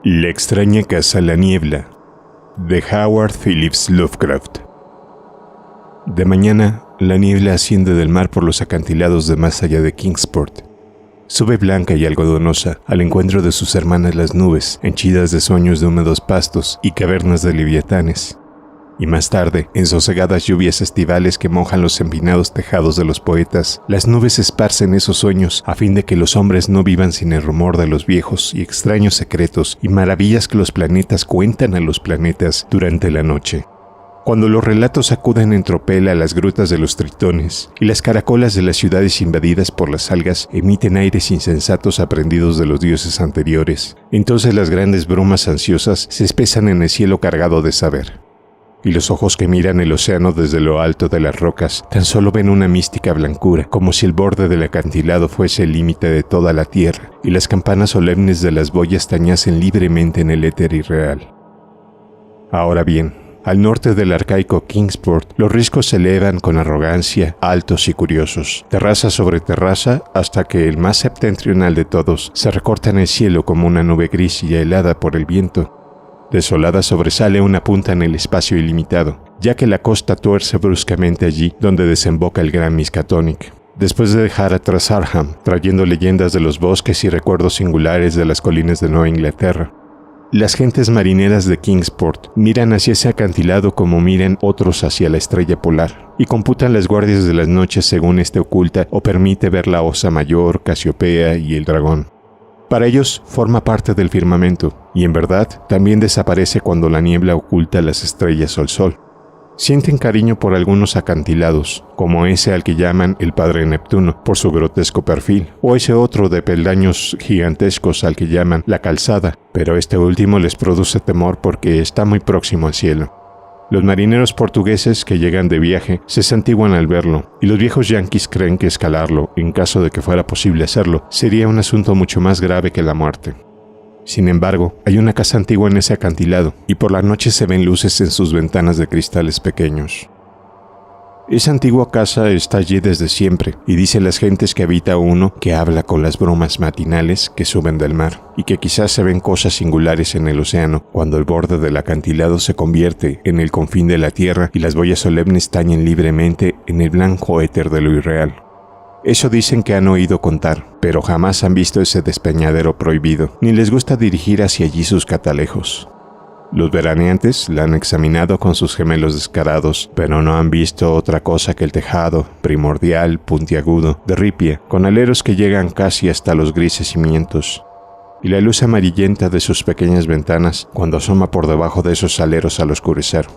La extraña casa La Niebla, de Howard Phillips Lovecraft. De mañana, la niebla asciende del mar por los acantilados de más allá de Kingsport. Sube blanca y algodonosa al encuentro de sus hermanas las nubes, henchidas de sueños de húmedos pastos y cavernas de leviatanes. Y más tarde, en sosegadas lluvias estivales que mojan los empinados tejados de los poetas, las nubes esparcen esos sueños a fin de que los hombres no vivan sin el rumor de los viejos y extraños secretos y maravillas que los planetas cuentan a los planetas durante la noche. Cuando los relatos acuden en tropel a las grutas de los tritones y las caracolas de las ciudades invadidas por las algas emiten aires insensatos aprendidos de los dioses anteriores, entonces las grandes brumas ansiosas se espesan en el cielo cargado de saber. Y los ojos que miran el océano desde lo alto de las rocas tan solo ven una mística blancura, como si el borde del acantilado fuese el límite de toda la tierra, y las campanas solemnes de las boyas tañasen libremente en el éter irreal. Ahora bien, al norte del arcaico Kingsport, los riscos se elevan con arrogancia, altos y curiosos, terraza sobre terraza, hasta que el más septentrional de todos se recorta en el cielo como una nube gris y helada por el viento. Desolada sobresale una punta en el espacio ilimitado, ya que la costa tuerce bruscamente allí donde desemboca el gran Miskatonic, después de dejar atrás Arnhem, trayendo leyendas de los bosques y recuerdos singulares de las colinas de Nueva Inglaterra. Las gentes marineras de Kingsport miran hacia ese acantilado como miran otros hacia la estrella polar, y computan las guardias de las noches según éste oculta o permite ver la Osa Mayor, Casiopea y el dragón. Para ellos forma parte del firmamento, y en verdad también desaparece cuando la niebla oculta las estrellas o el sol. Sienten cariño por algunos acantilados, como ese al que llaman el Padre Neptuno, por su grotesco perfil, o ese otro de peldaños gigantescos al que llaman la Calzada, pero este último les produce temor porque está muy próximo al cielo. Los marineros portugueses que llegan de viaje se santiguan al verlo, y los viejos yanquis creen que escalarlo, en caso de que fuera posible hacerlo, sería un asunto mucho más grave que la muerte. Sin embargo, hay una casa antigua en ese acantilado, y por la noche se ven luces en sus ventanas de cristales pequeños. Esa antigua casa está allí desde siempre, y dicen las gentes que habita uno que habla con las brumas matinales que suben del mar, y que quizás se ven cosas singulares en el océano cuando el borde del acantilado se convierte en el confín de la tierra y las boyas solemnes tañen libremente en el blanco éter de lo irreal. Eso dicen que han oído contar, pero jamás han visto ese despeñadero prohibido, ni les gusta dirigir hacia allí sus catalejos. Los veraneantes la han examinado con sus gemelos descarados, pero no han visto otra cosa que el tejado, primordial, puntiagudo, de ripia, con aleros que llegan casi hasta los grises cimientos, y la luz amarillenta de sus pequeñas ventanas cuando asoma por debajo de esos aleros al oscurecer.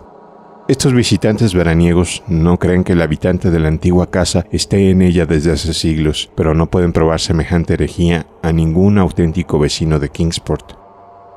Estos visitantes veraniegos no creen que el habitante de la antigua casa esté en ella desde hace siglos, pero no pueden probar semejante herejía a ningún auténtico vecino de Kingsport.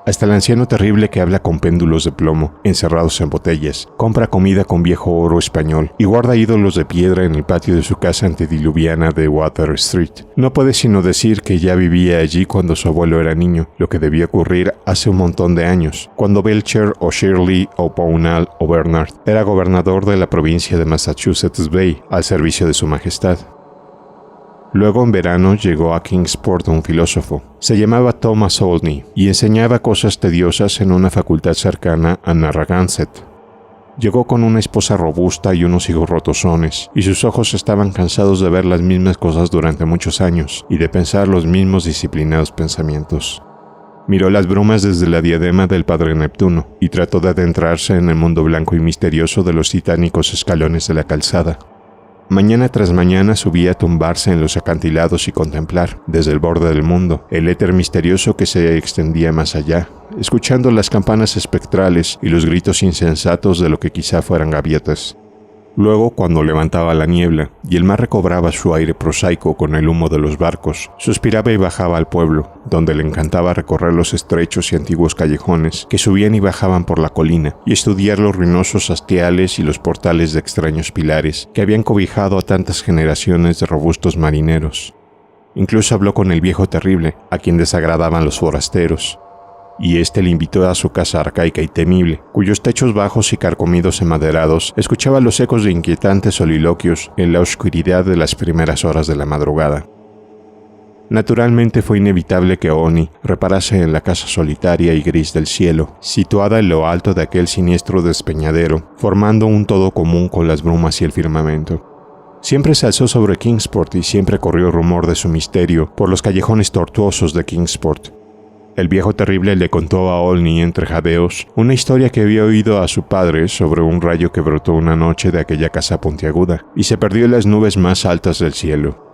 Hasta el anciano terrible que habla con péndulos de plomo, encerrados en botellas, compra comida con viejo oro español y guarda ídolos de piedra en el patio de su casa antediluviana de Water Street. No puede sino decir que ya vivía allí cuando su abuelo era niño, lo que debió ocurrir hace un montón de años, cuando Belcher o Shirley o Pownall o Bernard era gobernador de la provincia de Massachusetts Bay al servicio de su majestad. Luego en verano llegó a Kingsport un filósofo. Se llamaba Thomas Olney y enseñaba cosas tediosas en una facultad cercana a Narragansett. Llegó con una esposa robusta y unos hijos rotosones, y sus ojos estaban cansados de ver las mismas cosas durante muchos años y de pensar los mismos disciplinados pensamientos. Miró las brumas desde la diadema del Padre Neptuno y trató de adentrarse en el mundo blanco y misterioso de los titánicos escalones de la calzada. Mañana tras mañana subía a tumbarse en los acantilados y contemplar, desde el borde del mundo, el éter misterioso que se extendía más allá, escuchando las campanas espectrales y los gritos insensatos de lo que quizá fueran gaviotas. Luego, cuando levantaba la niebla y el mar recobraba su aire prosaico con el humo de los barcos, suspiraba y bajaba al pueblo, donde le encantaba recorrer los estrechos y antiguos callejones que subían y bajaban por la colina, y estudiar los ruinosos hastiales y los portales de extraños pilares que habían cobijado a tantas generaciones de robustos marineros. Incluso habló con el viejo terrible, a quien desagradaban los forasteros, y éste le invitó a su casa arcaica y temible, cuyos techos bajos y carcomidos enmaderados escuchaban los ecos de inquietantes soliloquios en la oscuridad de las primeras horas de la madrugada. Naturalmente fue inevitable que Olney reparase en la casa solitaria y gris del cielo, situada en lo alto de aquel siniestro despeñadero, formando un todo común con las brumas y el firmamento. Siempre se alzó sobre Kingsport y siempre corrió rumor de su misterio por los callejones tortuosos de Kingsport. El viejo terrible le contó a Olney entre jadeos una historia que había oído a su padre sobre un rayo que brotó una noche de aquella casa puntiaguda y se perdió en las nubes más altas del cielo.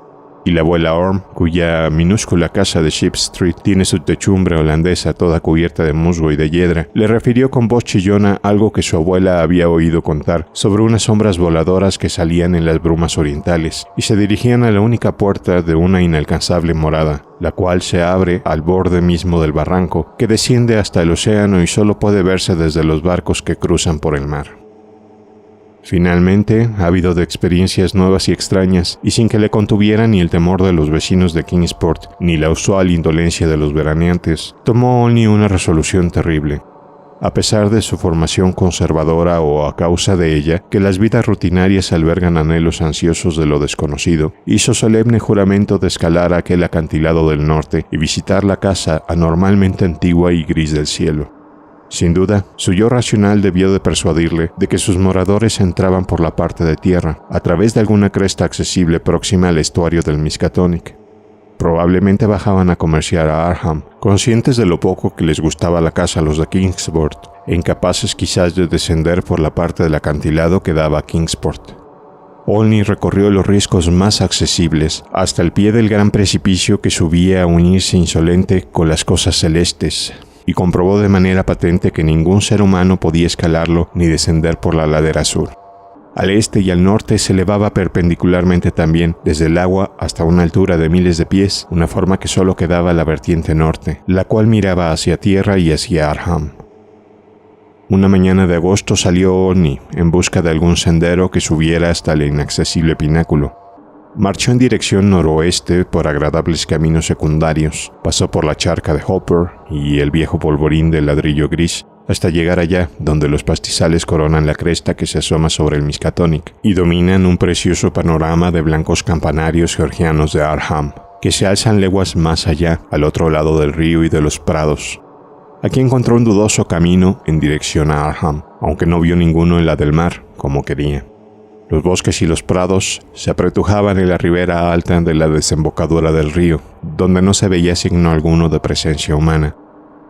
Y la abuela Orm, cuya minúscula casa de Ship Street tiene su techumbre holandesa toda cubierta de musgo y de hiedra, le refirió con voz chillona algo que su abuela había oído contar sobre unas sombras voladoras que salían en las brumas orientales y se dirigían a la única puerta de una inalcanzable morada, la cual se abre al borde mismo del barranco, que desciende hasta el océano y solo puede verse desde los barcos que cruzan por el mar. Finalmente, ávido de experiencias nuevas y extrañas, y sin que le contuviera ni el temor de los vecinos de Kingsport, ni la usual indolencia de los veraneantes, tomó Olney una resolución terrible. A pesar de su formación conservadora o a causa de ella, que las vidas rutinarias albergan anhelos ansiosos de lo desconocido, hizo solemne juramento de escalar aquel acantilado del norte y visitar la casa anormalmente antigua y gris del cielo. Sin duda, su yo racional debió de persuadirle de que sus moradores entraban por la parte de tierra, a través de alguna cresta accesible próxima al estuario del Miskatonic. Probablemente bajaban a comerciar a Arnhem, conscientes de lo poco que les gustaba la casa a los de Kingsport, e incapaces quizás de descender por la parte del acantilado que daba a Kingsport. Olney recorrió los riscos más accesibles, hasta el pie del gran precipicio que subía a unirse insolente con las cosas celestes, y comprobó de manera patente que ningún ser humano podía escalarlo ni descender por la ladera sur. Al este y al norte se elevaba perpendicularmente también, desde el agua hasta una altura de miles de pies, una forma que solo quedaba la vertiente norte, la cual miraba hacia tierra y hacia Arnhem. Una mañana de agosto salió Olney en busca de algún sendero que subiera hasta el inaccesible pináculo. Marchó en dirección noroeste por agradables caminos secundarios, pasó por la charca de Hopper y el viejo polvorín de ladrillo gris, hasta llegar allá donde los pastizales coronan la cresta que se asoma sobre el Miskatonic y dominan un precioso panorama de blancos campanarios georgianos de Arnhem, que se alzan leguas más allá, al otro lado del río y de los prados. Aquí encontró un dudoso camino en dirección a Arnhem, aunque no vio ninguno en la del mar, como quería. Los bosques y los prados se apretujaban en la ribera alta de la desembocadura del río, donde no se veía signo alguno de presencia humana,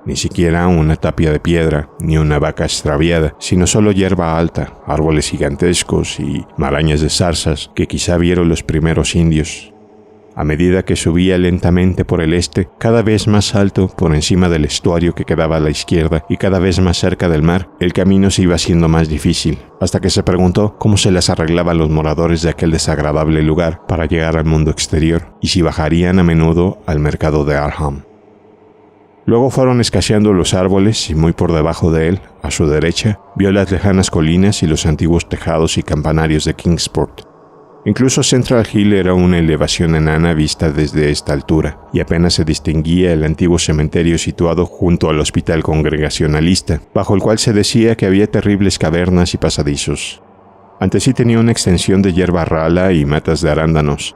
ni siquiera una tapia de piedra, ni una vaca extraviada, sino solo hierba alta, árboles gigantescos y marañas de zarzas que quizá vieron los primeros indios. A medida que subía lentamente por el este, cada vez más alto por encima del estuario que quedaba a la izquierda y cada vez más cerca del mar, el camino se iba haciendo más difícil, hasta que se preguntó cómo se las arreglaban los moradores de aquel desagradable lugar para llegar al mundo exterior y si bajarían a menudo al mercado de Arnhem. Luego fueron escaseando los árboles y muy por debajo de él, a su derecha, vio las lejanas colinas y los antiguos tejados y campanarios de Kingsport. Incluso Central Hill era una elevación enana vista desde esta altura, y apenas se distinguía el antiguo cementerio situado junto al hospital congregacionalista, bajo el cual se decía que había terribles cavernas y pasadizos. Ante sí tenía una extensión de hierba rala y matas de arándanos.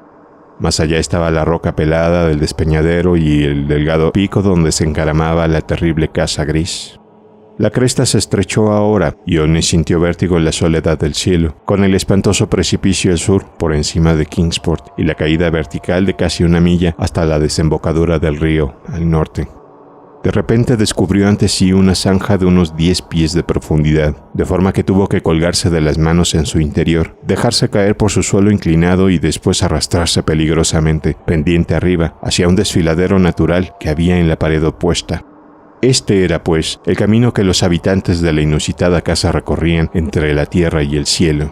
Más allá estaba la roca pelada del despeñadero y el delgado pico donde se encaramaba la terrible casa gris. La cresta se estrechó ahora y Olney sintió vértigo en la soledad del cielo, con el espantoso precipicio al sur por encima de Kingsport y la caída vertical de casi 1 milla hasta la desembocadura del río al norte. De repente descubrió ante sí una zanja de unos 10 pies de profundidad, de forma que tuvo que colgarse de las manos en su interior, dejarse caer por su suelo inclinado y después arrastrarse peligrosamente, pendiente arriba, hacia un desfiladero natural que había en la pared opuesta. Este era, pues, el camino que los habitantes de la inusitada casa recorrían entre la tierra y el cielo.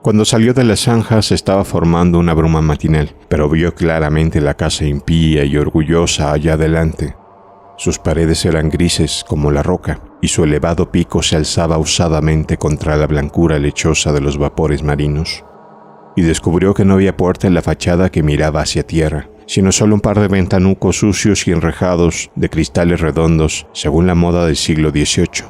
Cuando salió de la zanja se estaba formando una bruma matinal, pero vio claramente la casa impía y orgullosa allá adelante. Sus paredes eran grises como la roca, y su elevado pico se alzaba usadamente contra la blancura lechosa de los vapores marinos. Y descubrió que no había puerta en la fachada que miraba hacia tierra, sino solo un par de ventanucos sucios y enrejados de cristales redondos, según la moda del siglo XVIII.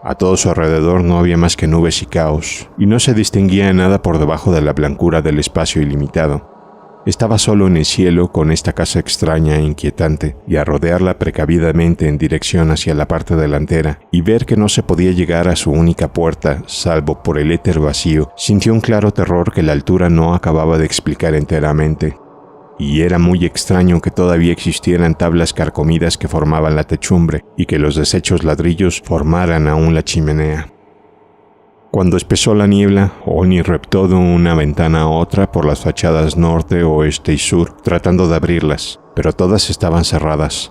A todo su alrededor no había más que nubes y caos, y no se distinguía nada por debajo de la blancura del espacio ilimitado. Estaba solo en el cielo con esta casa extraña e inquietante, y a rodearla precavidamente en dirección hacia la parte delantera y ver que no se podía llegar a su única puerta, salvo por el éter vacío, sintió un claro terror que la altura no acababa de explicar enteramente. Y era muy extraño que todavía existieran tablas carcomidas que formaban la techumbre y que los deshechos ladrillos formaran aún la chimenea. Cuando espesó la niebla, Olney reptó de una ventana a otra por las fachadas norte, oeste y sur, tratando de abrirlas, pero todas estaban cerradas.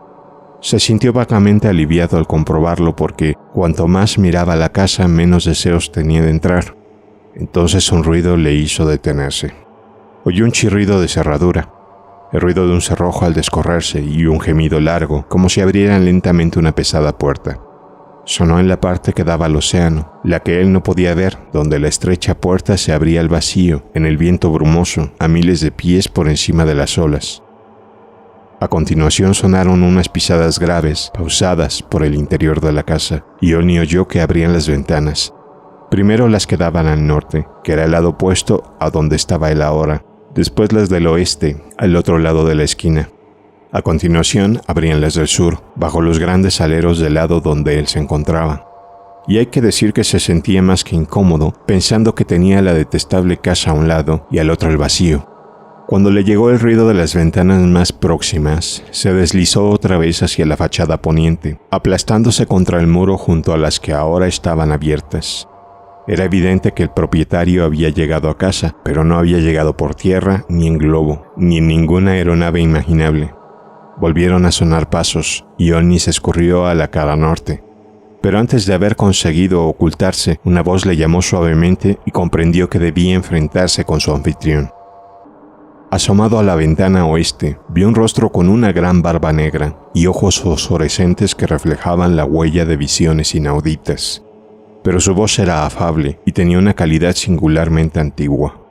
Se sintió vagamente aliviado al comprobarlo porque, cuanto más miraba la casa, menos deseos tenía de entrar. Entonces un ruido le hizo detenerse. Oyó un chirrido de cerradura, el ruido de un cerrojo al descorrerse y un gemido largo, como si abrieran lentamente una pesada puerta. Sonó en la parte que daba al océano, la que él no podía ver, donde la estrecha puerta se abría al vacío, en el viento brumoso, a miles de pies por encima de las olas. A continuación sonaron unas pisadas graves, pausadas, por el interior de la casa, y Olney oyó que abrían las ventanas. Primero las que daban al norte, que era el lado opuesto a donde estaba él ahora, después las del oeste, al otro lado de la esquina. A continuación, abrían las del sur, bajo los grandes aleros del lado donde él se encontraba. Y hay que decir que se sentía más que incómodo, pensando que tenía la detestable casa a un lado y al otro el vacío. Cuando le llegó el ruido de las ventanas más próximas, se deslizó otra vez hacia la fachada poniente, aplastándose contra el muro junto a las que ahora estaban abiertas. Era evidente que el propietario había llegado a casa, pero no había llegado por tierra, ni en globo, ni en ninguna aeronave imaginable. Volvieron a sonar pasos, y Olney se escurrió a la cara norte. Pero antes de haber conseguido ocultarse, una voz le llamó suavemente y comprendió que debía enfrentarse con su anfitrión. Asomado a la ventana oeste, vio un rostro con una gran barba negra y ojos fosforescentes que reflejaban la huella de visiones inauditas. Pero su voz era afable y tenía una calidad singularmente antigua.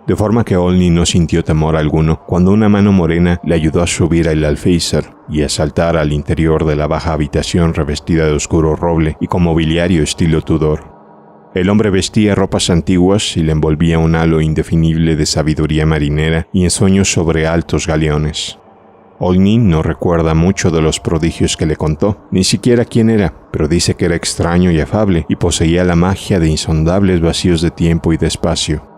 De forma que Olney no sintió temor alguno cuando una mano morena le ayudó a subir al alféizar y a saltar al interior de la baja habitación revestida de oscuro roble y con mobiliario estilo Tudor. El hombre vestía ropas antiguas y le envolvía un halo indefinible de sabiduría marinera y ensueños sobre altos galeones. Olney no recuerda mucho de los prodigios que le contó, ni siquiera quién era, pero dice que era extraño y afable y poseía la magia de insondables vacíos de tiempo y de espacio.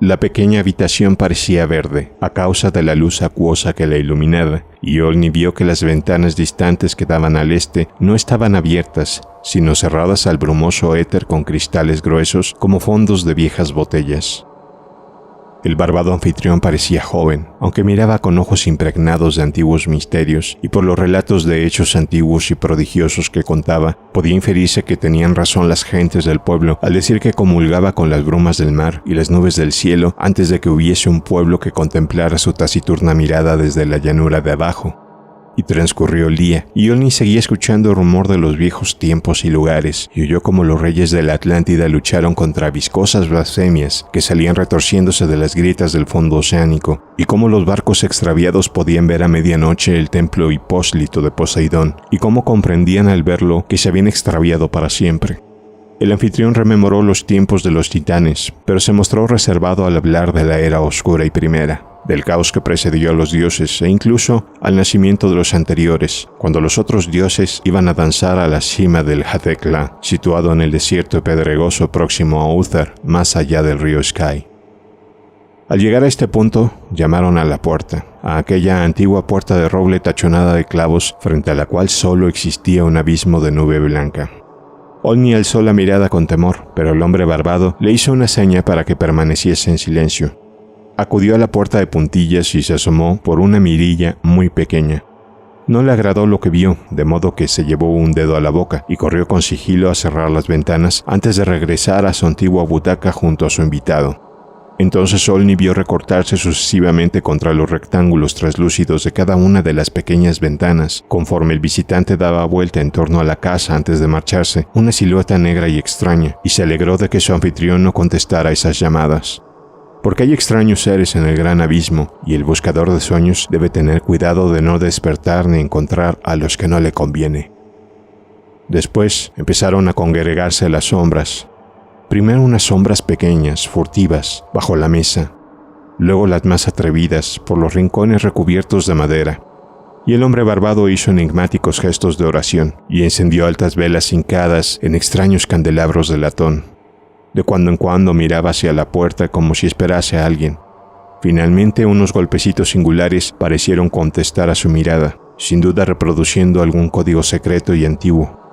La pequeña habitación parecía verde, a causa de la luz acuosa que la iluminaba, y Olney vio que las ventanas distantes que daban al este no estaban abiertas, sino cerradas al brumoso éter con cristales gruesos como fondos de viejas botellas. El barbado anfitrión parecía joven, aunque miraba con ojos impregnados de antiguos misterios, y por los relatos de hechos antiguos y prodigiosos que contaba, podía inferirse que tenían razón las gentes del pueblo al decir que comulgaba con las brumas del mar y las nubes del cielo antes de que hubiese un pueblo que contemplara su taciturna mirada desde la llanura de abajo. Y transcurrió el día, y Olney seguía escuchando el rumor de los viejos tiempos y lugares, y oyó cómo los reyes de la Atlántida lucharon contra viscosas blasfemias que salían retorciéndose de las grietas del fondo oceánico, y cómo los barcos extraviados podían ver a medianoche el templo hipóslito de Poseidón, y cómo comprendían al verlo que se habían extraviado para siempre. El anfitrión rememoró los tiempos de los titanes, pero se mostró reservado al hablar de la era oscura y primera, del caos que precedió a los dioses e incluso al nacimiento de los anteriores, cuando los otros dioses iban a danzar a la cima del Hathekla, situado en el desierto pedregoso próximo a Uthar, más allá del río Sky. Al llegar a este punto, llamaron a la puerta, a aquella antigua puerta de roble tachonada de clavos, frente a la cual solo existía un abismo de nube blanca. Olney alzó la mirada con temor, pero el hombre barbado le hizo una seña para que permaneciese en silencio. Acudió a la puerta de puntillas y se asomó por una mirilla muy pequeña. No le agradó lo que vio, de modo que se llevó un dedo a la boca y corrió con sigilo a cerrar las ventanas antes de regresar a su antigua butaca junto a su invitado. Entonces Olney vio recortarse sucesivamente contra los rectángulos translúcidos de cada una de las pequeñas ventanas, conforme el visitante daba vuelta en torno a la casa antes de marcharse, una silueta negra y extraña, y se alegró de que su anfitrión no contestara esas llamadas. Porque hay extraños seres en el gran abismo, y el buscador de sueños debe tener cuidado de no despertar ni encontrar a los que no le conviene. Después empezaron a congregarse las sombras. Primero unas sombras pequeñas, furtivas, bajo la mesa. luego las más atrevidas por los rincones recubiertos de madera. Y el hombre barbado hizo enigmáticos gestos de oración y encendió altas velas hincadas en extraños candelabros de latón. De cuando en cuando miraba hacia la puerta como si esperase a alguien. Finalmente, unos golpecitos singulares parecieron contestar a su mirada, sin duda reproduciendo algún código secreto y antiguo.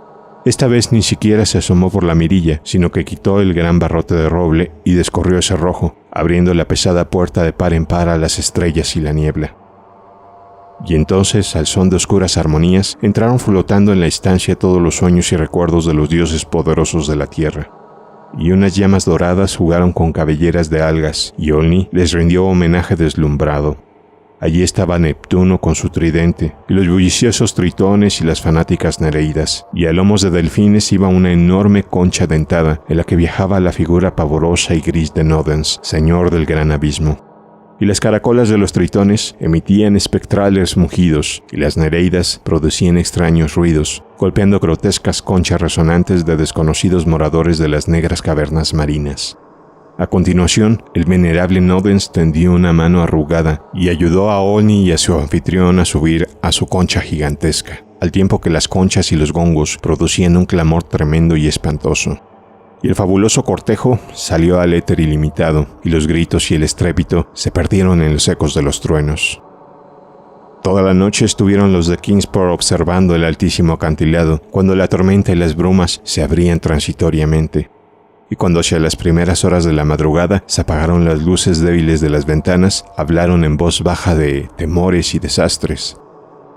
Esta vez ni siquiera se asomó por la mirilla, sino que quitó el gran barrote de roble y descorrió el cerrojo, abriendo la pesada puerta de par en par a las estrellas y la niebla. Y entonces, al son de oscuras armonías, entraron flotando en la estancia todos los sueños y recuerdos de los dioses poderosos de la tierra. Y unas llamas doradas jugaron con cabelleras de algas, y Olni les rindió homenaje deslumbrado. Allí estaba Neptuno con su tridente, y los bulliciosos tritones y las fanáticas nereidas, y a lomos de delfines iba una enorme concha dentada, en la que viajaba la figura pavorosa y gris de Nodens, señor del gran abismo. Y las caracolas de los tritones emitían espectrales mugidos, y las nereidas producían extraños ruidos, golpeando grotescas conchas resonantes de desconocidos moradores de las negras cavernas marinas. A continuación, el venerable Nodens tendió una mano arrugada y ayudó a Olni y a su anfitrión a subir a su concha gigantesca, al tiempo que las conchas y los gongos producían un clamor tremendo y espantoso. Y el fabuloso cortejo salió al éter ilimitado, y los gritos y el estrépito se perdieron en los ecos de los truenos. Toda la noche estuvieron los de Kingsport observando el altísimo acantilado, cuando la tormenta y las brumas se abrían transitoriamente. Y cuando hacia las primeras horas de la madrugada se apagaron las luces débiles de las ventanas, hablaron en voz baja de temores y desastres.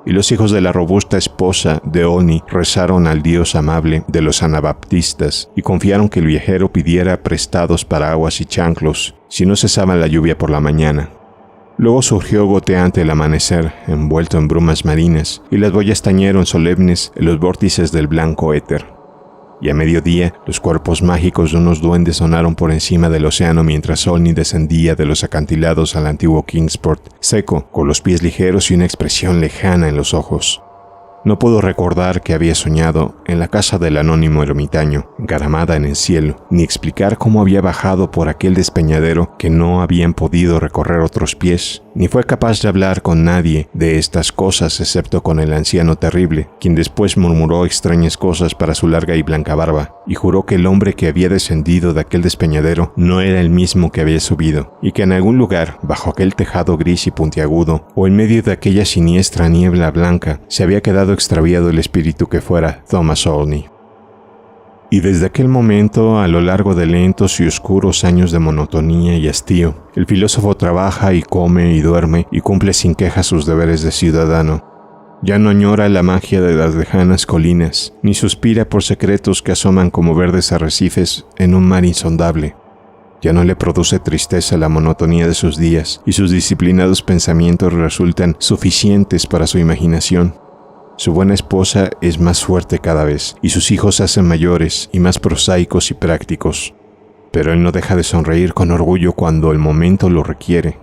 Y los hijos de la robusta esposa de Olni rezaron al Dios amable de los anabaptistas y confiaron que el viajero pidiera prestados paraguas y chanclos si no cesaba la lluvia por la mañana. Luego surgió goteante el amanecer, envuelto en brumas marinas, y las boyas tañeron solemnes en los vórtices del blanco éter. Y a mediodía, los cuerpos mágicos de unos duendes sonaron por encima del océano mientras Olni descendía de los acantilados al antiguo Kingsport, seco, con los pies ligeros y una expresión lejana en los ojos. No pudo recordar que había soñado en la casa del anónimo ermitaño, encaramada en el cielo, ni explicar cómo había bajado por aquel despeñadero que no habían podido recorrer otros pies, ni fue capaz de hablar con nadie de estas cosas excepto con el anciano terrible, quien después murmuró extrañas cosas para su larga y blanca barba, y juró que el hombre que había descendido de aquel despeñadero no era el mismo que había subido, y que en algún lugar, bajo aquel tejado gris y puntiagudo, o en medio de aquella siniestra niebla blanca, se había quedado extraviado el espíritu que fuera Thomas Olney. Y desde aquel momento, a lo largo de lentos y oscuros años de monotonía y hastío, el filósofo trabaja y come y duerme y cumple sin queja sus deberes de ciudadano. Ya no añora la magia de las lejanas colinas, ni suspira por secretos que asoman como verdes arrecifes en un mar insondable. Ya no le produce tristeza la monotonía de sus días, y sus disciplinados pensamientos resultan suficientes para su imaginación. Su buena esposa es más fuerte cada vez, y sus hijos se hacen mayores y más prosaicos y prácticos. Pero él no deja de sonreír con orgullo cuando el momento lo requiere.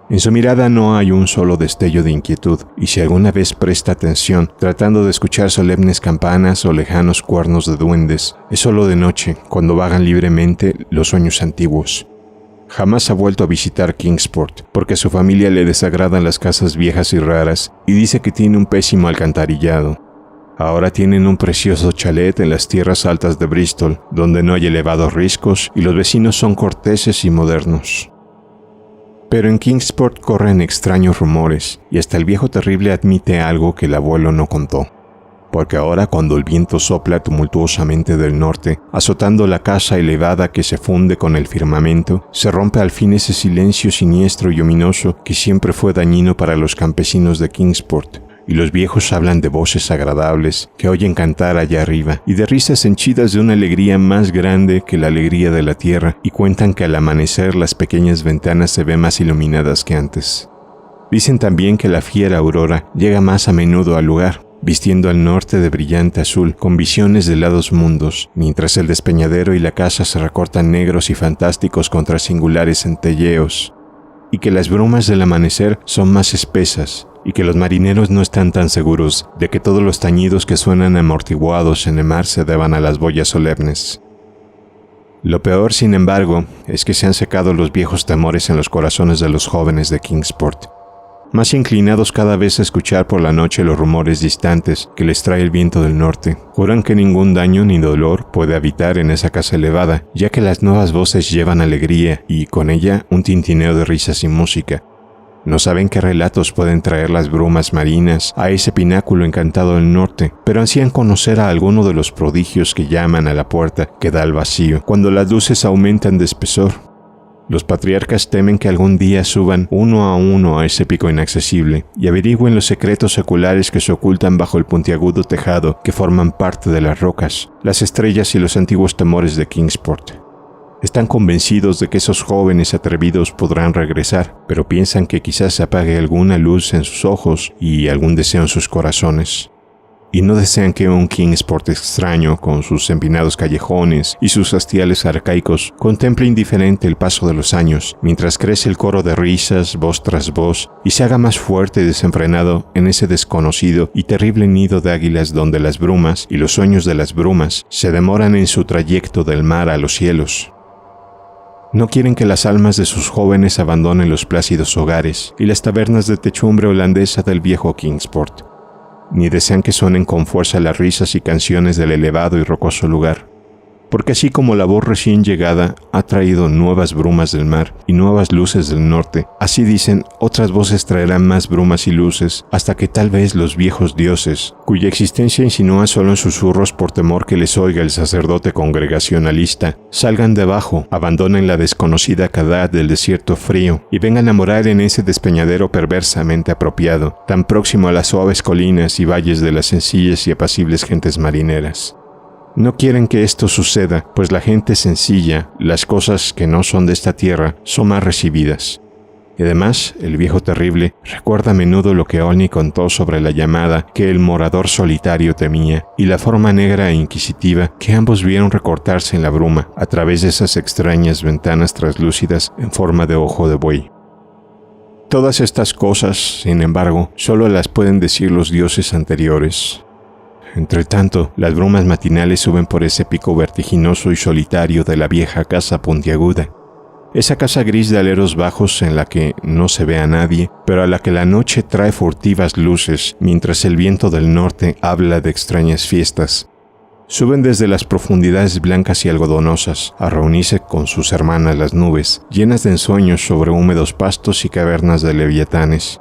En su mirada no hay un solo destello de inquietud, y si alguna vez presta atención, tratando de escuchar solemnes campanas o lejanos cuernos de duendes, es solo de noche, cuando vagan libremente los sueños antiguos. Jamás ha vuelto a visitar Kingsport, porque a su familia le desagradan las casas viejas y raras, y dice que tiene un pésimo alcantarillado. Ahora tienen un precioso chalet en las tierras altas de Bristol, donde no hay elevados riscos y los vecinos son corteses y modernos. Pero en Kingsport corren extraños rumores, y hasta el viejo terrible admite algo que el abuelo no contó. Porque ahora, cuando el viento sopla tumultuosamente del norte, azotando la casa elevada que se funde con el firmamento, se rompe al fin ese silencio siniestro y ominoso que siempre fue dañino para los campesinos de Kingsport, y los viejos hablan de voces agradables que oyen cantar allá arriba, y de risas henchidas de una alegría más grande que la alegría de la tierra, y cuentan que al amanecer las pequeñas ventanas se ven más iluminadas que antes. Dicen también que la fiera aurora llega más a menudo al lugar, vistiendo al norte de brillante azul, con visiones de lados mundos, mientras el despeñadero y la casa se recortan negros y fantásticos contra singulares centelleos, y que las brumas del amanecer son más espesas, y que los marineros no están tan seguros de que todos los tañidos que suenan amortiguados en el mar se deban a las boyas solemnes. Lo peor, sin embargo, es que se han secado los viejos temores en los corazones de los jóvenes de Kingsport. Más inclinados cada vez a escuchar por la noche los rumores distantes que les trae el viento del norte, juran que ningún daño ni dolor puede habitar en esa casa elevada, ya que las nuevas voces llevan alegría y, con ella, un tintineo de risas y música. No saben qué relatos pueden traer las brumas marinas a ese pináculo encantado del norte, pero ansían conocer a alguno de los prodigios que llaman a la puerta que da al vacío, cuando las luces aumentan de espesor. Los patriarcas temen que algún día suban uno a ese pico inaccesible y averigüen los secretos seculares que se ocultan bajo el puntiagudo tejado que forman parte de las rocas, las estrellas y los antiguos temores de Kingsport. Están convencidos de que esos jóvenes atrevidos podrán regresar, pero piensan que quizás se apague alguna luz en sus ojos y algún deseo en sus corazones. Y no desean que un Kingsport extraño, con sus empinados callejones y sus hastiales arcaicos, contemple indiferente el paso de los años, mientras crece el coro de risas, voz tras voz, y se haga más fuerte y desenfrenado en ese desconocido y terrible nido de águilas donde las brumas y los sueños de las brumas se demoran en su trayecto del mar a los cielos. No quieren que las almas de sus jóvenes abandonen los plácidos hogares y las tabernas de techumbre holandesa del viejo Kingsport, ni desean que suenen con fuerza las risas y canciones del elevado y rocoso lugar, porque así como la voz recién llegada ha traído nuevas brumas del mar y nuevas luces del norte, así dicen, otras voces traerán más brumas y luces, hasta que tal vez los viejos dioses, cuya existencia insinúa solo en susurros por temor que les oiga el sacerdote congregacionalista, salgan debajo, abandonen la desconocida Kadad del desierto frío y vengan a morar en ese despeñadero perversamente apropiado, tan próximo a las suaves colinas y valles de las sencillas y apacibles gentes marineras. No quieren que esto suceda, pues la gente sencilla, las cosas que no son de esta tierra, son más recibidas. Y además, el viejo terrible recuerda a menudo lo que Olney contó sobre la llamada que el morador solitario temía y la forma negra e inquisitiva que ambos vieron recortarse en la bruma a través de esas extrañas ventanas translúcidas en forma de ojo de buey. Todas estas cosas, sin embargo, solo las pueden decir los dioses anteriores. Entretanto, las brumas matinales suben por ese pico vertiginoso y solitario de la vieja casa puntiaguda. Esa casa gris de aleros bajos en la que no se ve a nadie, pero a la que la noche trae furtivas luces, mientras el viento del norte habla de extrañas fiestas. Suben desde las profundidades blancas y algodonosas a reunirse con sus hermanas las nubes, llenas de ensueños sobre húmedos pastos y cavernas de leviatanes.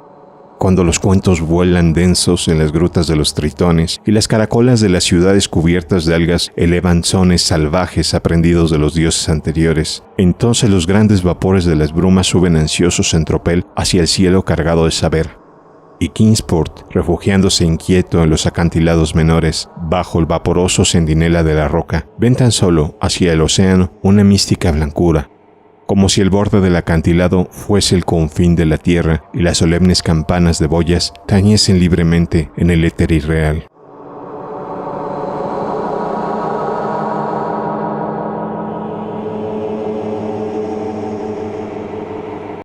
Cuando los cuentos vuelan densos en las grutas de los tritones y las caracolas de las ciudades cubiertas de algas elevan sones salvajes aprendidos de los dioses anteriores, entonces los grandes vapores de las brumas suben ansiosos en tropel hacia el cielo cargado de saber. Y Kingsport, refugiándose inquieto en los acantilados menores, bajo el vaporoso centinela de la roca, ven tan solo hacia el océano una mística blancura, como si el borde del acantilado fuese el confín de la tierra y las solemnes campanas de boyas tañesen libremente en el éter irreal.